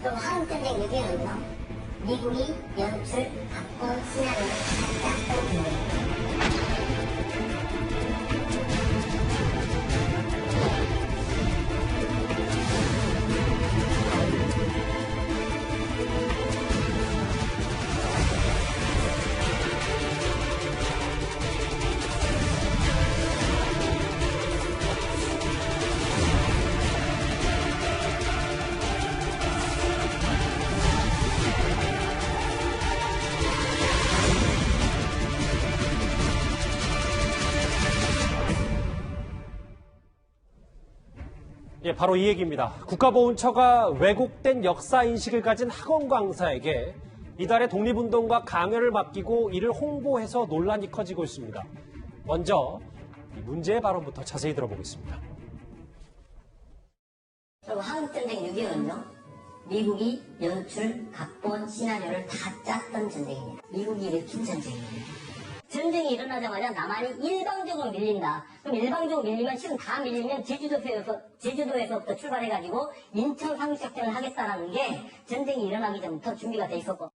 또 한국전쟁 6.25는요, 미국이 연출, 각본, 시나리오를 다 짰던 전쟁입니다. 예, 바로 이 얘기입니다. 국가보훈처가 왜곡된 역사인식을 가진 학원 강사에게 이달의 독립운동과 강연을 맡기고 이를 홍보해서 논란이 커지고 있습니다. 먼저 이 문제의 발언부터 자세히 들어보겠습니다. 그리고 한국전쟁 6.25는요, 미국이 연출, 각본, 시나리오를 다 짰던 전쟁입니다. 미국이 일으킨 전쟁입니다. 전쟁이 일어나자마자 남한이 일방적으로 밀린다. 그럼 일방적으로 밀리면 지금 다 밀리면 제주도에서부터 출발해가지고 인천 상륙작전을 하겠다라는 게 전쟁이 일어나기 전부터 준비가 돼 있었고.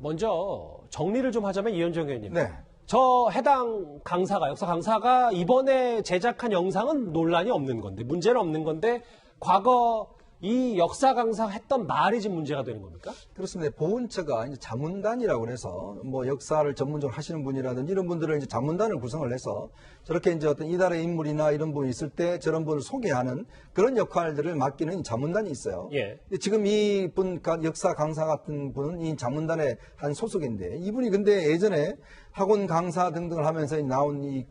먼저 정리를 좀 하자면 이현정 의원님. 네. 저 해당 강사가, 역사 강사가 이번에 제작한 영상은 논란이 없는 건데, 문제는 없는 건데, 과거 이 역사 강사 했던 말이 지금 문제가 되는 겁니까? 그렇습니다. 보훈처가 이제 자문단이라고 해서 뭐 역사를 전문적으로 하시는 분이라든지 이런 분들을 이제 자문단을 구성을 해서 저렇게 이제 어떤 이달의 인물이나 이런 분이 있을 때 저런 분을 소개하는 그런 역할들을 맡기는 자문단이 있어요. 예. 지금 이분 역사 강사 같은 분은 이 자문단의 한 소속인데 이분이 근데 예전에 학원 강사 등등을 하면서 나온 이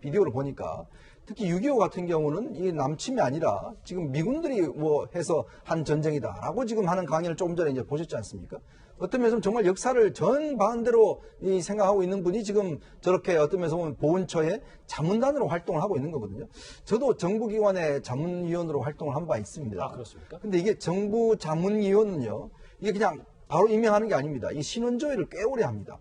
비디오를 보니까 특히 6.25 같은 경우는 이 남침이 아니라 지금 미군들이 뭐 해서 한 전쟁이다라고 지금 하는 강연을 조금 전에 이제 보셨지 않습니까? 어떤 면에서는 정말 역사를 전반대로 생각하고 있는 분이 지금 저렇게 어떤 면에서 보면 보훈처의 자문단으로 활동을 하고 있는 거거든요. 저도 정부기관의 자문위원으로 활동을 한 바 있습니다. 아, 그렇습니까? 근데 이게 정부 자문위원은요, 이게 그냥 바로 임명하는 게 아닙니다. 이 신원조회를 꽤 오래 합니다.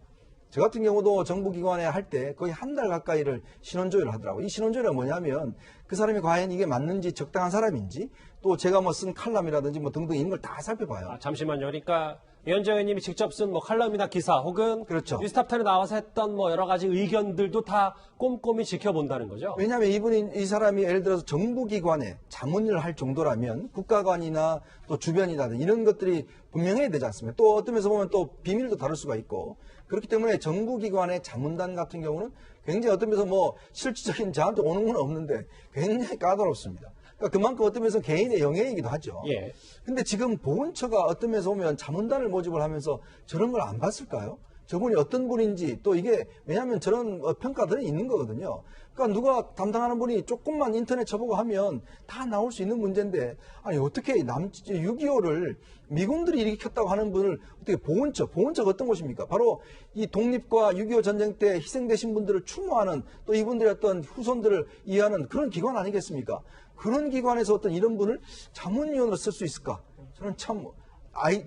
저 같은 경우도 정부기관에 할 때 거의 한 달 가까이를 신원조회를 하더라고요. 이 신원조회가 뭐냐면 그 사람이 과연 이게 맞는지 적당한 사람인지 또 제가 뭐 쓴 칼럼이라든지 뭐 등등 이런 걸 다 살펴봐요. 아, 잠시만요. 그러니까 이현정 의원님이 직접 쓴 뭐 칼럼이나 기사 혹은 그렇죠. 뉴스탑텐에 나와서 했던 뭐 여러 가지 의견들도 다 꼼꼼히 지켜본다는 거죠. 왜냐하면 이 사람이 예를 들어서 정부기관에 자문을 할 정도라면 국가관이나 또 주변이라든지 이런 것들이 분명해야 되지 않습니까? 또 어떤 면에서 보면 또 비밀도 다룰 수가 있고 그렇기 때문에 정부기관의 자문단 같은 경우는 굉장히 어떤 면에서 뭐 실질적인 저한테 오는 건 없는데 굉장히 까다롭습니다. 그러니까 그만큼 어떤 면에서 개인의 영예이기도 하죠. 예. 근데 지금 보훈처가 어떤 면에서 보면 자문단을 모집을 하면서 저런 걸 안 봤을까요? 저분이 어떤 분인지 또 이게 왜냐하면 저런 평가들이 있는 거거든요. 그러니까 누가 담당하는 분이 조금만 인터넷 쳐보고 하면 다 나올 수 있는 문제인데 아니 어떻게 6.25를 미군들이 일으켰다고 하는 분을 어떻게 보훈처가 어떤 곳입니까? 바로 이 독립과 6.25 전쟁 때 희생되신 분들을 추모하는 또 이분들의 어떤 후손들을 이해하는 그런 기관 아니겠습니까? 그런 기관에서 어떤 이런 분을 자문위원으로 쓸 수 있을까? 저는 참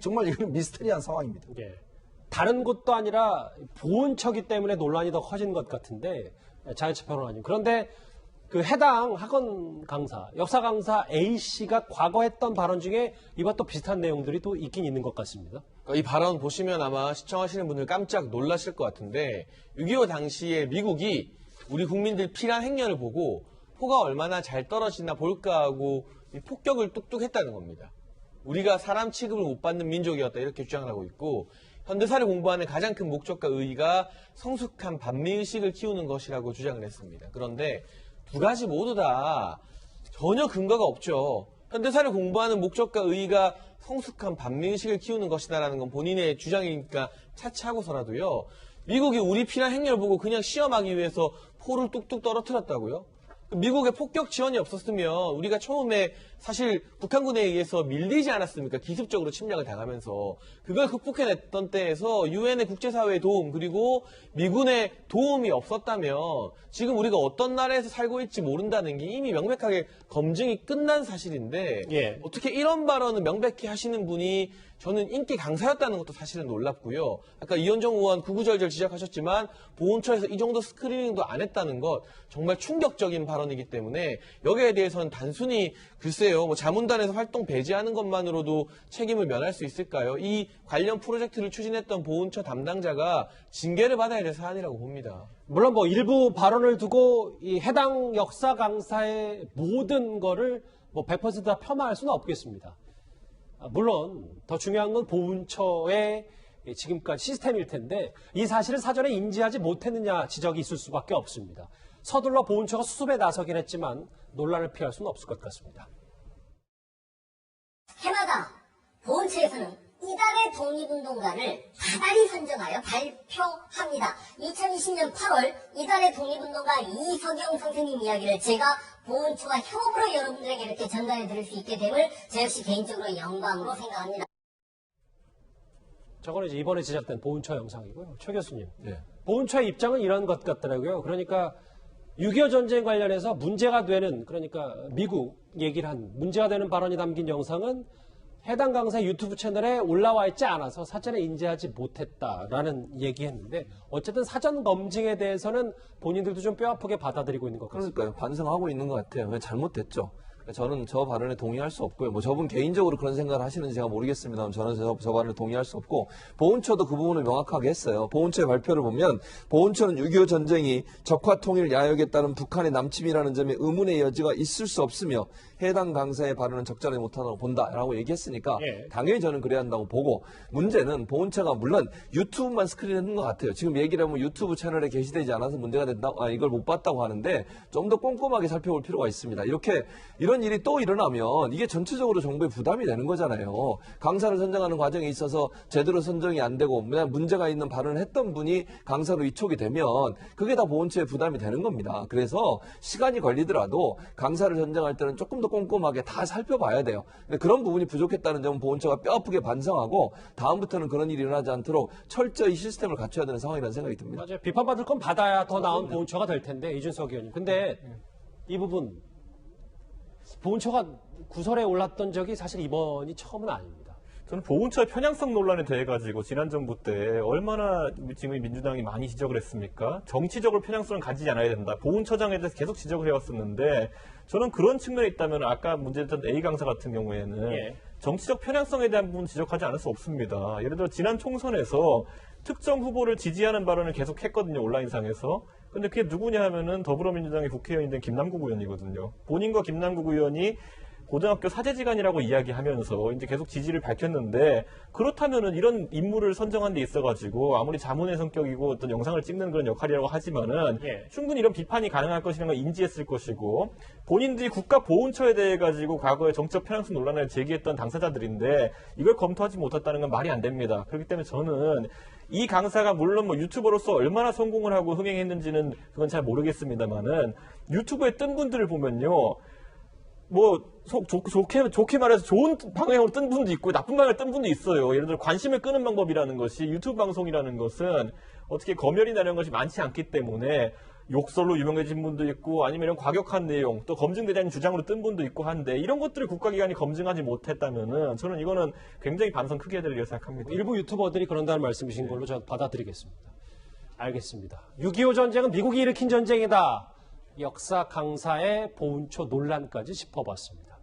정말 이건 미스터리한 상황입니다. 예. 다른 곳도 아니라 보훈처기 때문에 논란이 더 커지는 것 같은데 자유치 평론가님. 그런데 그 해당 학원 강사, 역사 강사 A씨가 과거 했던 발언 중에 이와 또 비슷한 내용들이 또 있긴 있는 것 같습니다. 이 발언 보시면 아마 시청하시는 분들 깜짝 놀라실 것 같은데 6.25 당시에 미국이 우리 국민들 피난 행렬을 보고 포가 얼마나 잘 떨어지나 볼까 하고 폭격을 뚝뚝 했다는 겁니다. 우리가 사람 취급을 못 받는 민족이었다 이렇게 주장을 하고 있고 현대사를 공부하는 가장 큰 목적과 의의가 성숙한 반미의식을 키우는 것이라고 주장을 했습니다. 그런데 두 가지 모두 다 전혀 근거가 없죠. 현대사를 공부하는 목적과 의의가 성숙한 반미의식을 키우는 것이다라는 건 본인의 주장이니까 차치하고서라도요. 미국이 우리 피난 행렬을 보고 그냥 시험하기 위해서 포를 뚝뚝 떨어뜨렸다고요? 미국의 폭격 지원이 없었으면 우리가 처음에 사실 북한군에 의해서 밀리지 않았습니까? 기습적으로 침략을 당하면서 그걸 극복해냈던 때에서 유엔의 국제사회의 도움 그리고 미군의 도움이 없었다면 지금 우리가 어떤 나라에서 살고 있지 모른다는 게 이미 명백하게 검증이 끝난 사실인데 예. 어떻게 이런 발언을 명백히 하시는 분이 저는 인기 강사였다는 것도 사실은 놀랍고요. 아까 이현정 의원 구구절절 지적하셨지만 보훈처에서 이 정도 스크리닝도 안 했다는 것 정말 충격적인 발언이기 때문에 여기에 대해서는 단순히 글쎄요, 뭐 자문단에서 활동 배제하는 것만으로도 책임을 면할 수 있을까요? 이 관련 프로젝트를 추진했던 보훈처 담당자가 징계를 받아야 될 사안이라고 봅니다. 물론 뭐 일부 발언을 두고 이 해당 역사 강사의 모든 거를 뭐 100%다 폄하할 수는 없겠습니다. 물론 더 중요한 건 보훈처의 지금까지 시스템일 텐데 이 사실을 사전에 인지하지 못했느냐 지적이 있을 수밖에 없습니다. 서둘러 보훈처가 수습에 나서긴 했지만 논란을 피할 수는 없을 것 같습니다. 해마다 보훈처에서는 이달의 독립운동가를 다달이 선정하여 발표합니다. 2020년 8월 이달의 독립운동가 이석영 선생님 이야기를 제가 보훈처와 협업으로 여러분들에게 이렇게 전달해 드릴 수 있게 됨을 저 역시 개인적으로 영광으로 생각합니다. 저거는 이제 이번에 제작된 보훈처 영상이고요. 최 교수님. 네. 보훈처의 입장은 이런 것 같더라고요. 그러니까 6.25 전쟁 관련해서 문제가 되는, 그러니까 미국 얘기를 한 문제가 되는 발언이 담긴 영상은 해당 강사 유튜브 채널에 올라와 있지 않아서 사전에 인지하지 못했다라는 얘기했는데 어쨌든 사전 검증에 대해서는 본인들도 좀 뼈아프게 받아들이고 있는 것 같습니다. 그러니까요. 반성하고 있는 것 같아요. 잘못됐죠. 저는 저 발언에 동의할 수 없고요. 뭐 저분 개인적으로 그런 생각을 하시는지 제가 모르겠습니다만 저는 저 발언에 동의할 수 없고 보훈처도 그 부분을 명확하게 했어요. 보훈처의 발표를 보면 보훈처는 6.25 전쟁이 적화 통일 야욕에 따른 북한의 남침이라는 점에 의문의 여지가 있을 수 없으며 해당 강사의 발언은 적절하지 못하다고 본다라고 얘기했으니까 예. 당연히 저는 그래야 한다고 보고 문제는 보훈처가 물론 유튜브만 스크린했는 것 같아요. 지금 얘기를 하면 유튜브 채널에 게시되지 않아서 문제가 된다. 이걸 못 봤다고 하는데 좀 더 꼼꼼하게 살펴볼 필요가 있습니다. 이런 일이 또 일어나면 이게 전체적으로 정부에 부담이 되는 거잖아요. 강사를 선정하는 과정에 있어서 제대로 선정이 안 되고 문제가 있는 발언을 했던 분이 강사로 위촉이 되면 그게 다 보훈처에 부담이 되는 겁니다. 그래서 시간이 걸리더라도 강사를 선정할 때는 조금 더 꼼꼼하게 다 살펴봐야 돼요. 근데 그런 부분이 부족했다는 점은 보훈처가 뼈아프게 반성하고 다음부터는 그런 일이 일어나지 않도록 철저히 시스템을 갖춰야 되는 상황이라는 생각이 듭니다. 맞아요. 비판받을 건 받아야 더 나은 보훈처가 될 텐데, 이준석 의원님. 근데 이 부분 보훈처가 구설에 올랐던 적이 사실 이번이 처음은 아닙니다. 저는 보훈처의 편향성 논란에 대해 가지고 지난 정부 때 얼마나 지금 민주당이 많이 지적을 했습니까? 정치적으로 편향성을 가지지 않아야 된다. 보훈처장에 대해서 계속 지적을 해왔었는데 저는 그런 측면에 있다면 아까 문제됐던 A 강사 같은 경우에는 예. 정치적 편향성에 대한 부분 지적하지 않을 수 없습니다. 예를 들어 지난 총선에서 특정 후보를 지지하는 발언을 계속 했거든요. 온라인상에서. 근데 그게 누구냐 하면은 더불어민주당의 국회의원이 된 김남국 의원이거든요. 본인과 김남국 의원이 고등학교 사제지간이라고 이야기하면서 이제 계속 지지를 밝혔는데 그렇다면은 이런 인물을 선정한 데 있어가지고 아무리 자문의 성격이고 어떤 영상을 찍는 그런 역할이라고 하지만은 예. 충분히 이런 비판이 가능할 것이라는 걸 인지했을 것이고 본인들이 국가보훈처에 대해 가지고 과거에 정치적 편향성 논란을 제기했던 당사자들인데 이걸 검토하지 못했다는 건 말이 안 됩니다. 그렇기 때문에 저는 이 강사가 물론 뭐 유튜버로서 얼마나 성공을 하고 흥행했는지는 그건 잘 모르겠습니다만은 유튜브에 뜬 분들을 보면요. 뭐 좋게 말해서 좋은 방향으로 뜬 분도 있고 나쁜 방향으로 뜬 분도 있어요. 예를 들어 관심을 끄는 방법이라는 것이 유튜브 방송이라는 것은 어떻게 검열이나 이런 것이 많지 않기 때문에 욕설로 유명해진 분도 있고 아니면 이런 과격한 내용 또 검증되지 않은 주장으로 뜬 분도 있고 한데 이런 것들을 국가기관이 검증하지 못했다면은 저는 이거는 굉장히 반성 크게 해야 될 일이라고 생각합니다. 일부 유튜버들이 그런다는 말씀이신 걸로 저는 받아들이겠습니다. 알겠습니다. 6.25 전쟁은 미국이 일으킨 전쟁이다. 역사 강사의 보훈처 논란까지 짚어봤습니다.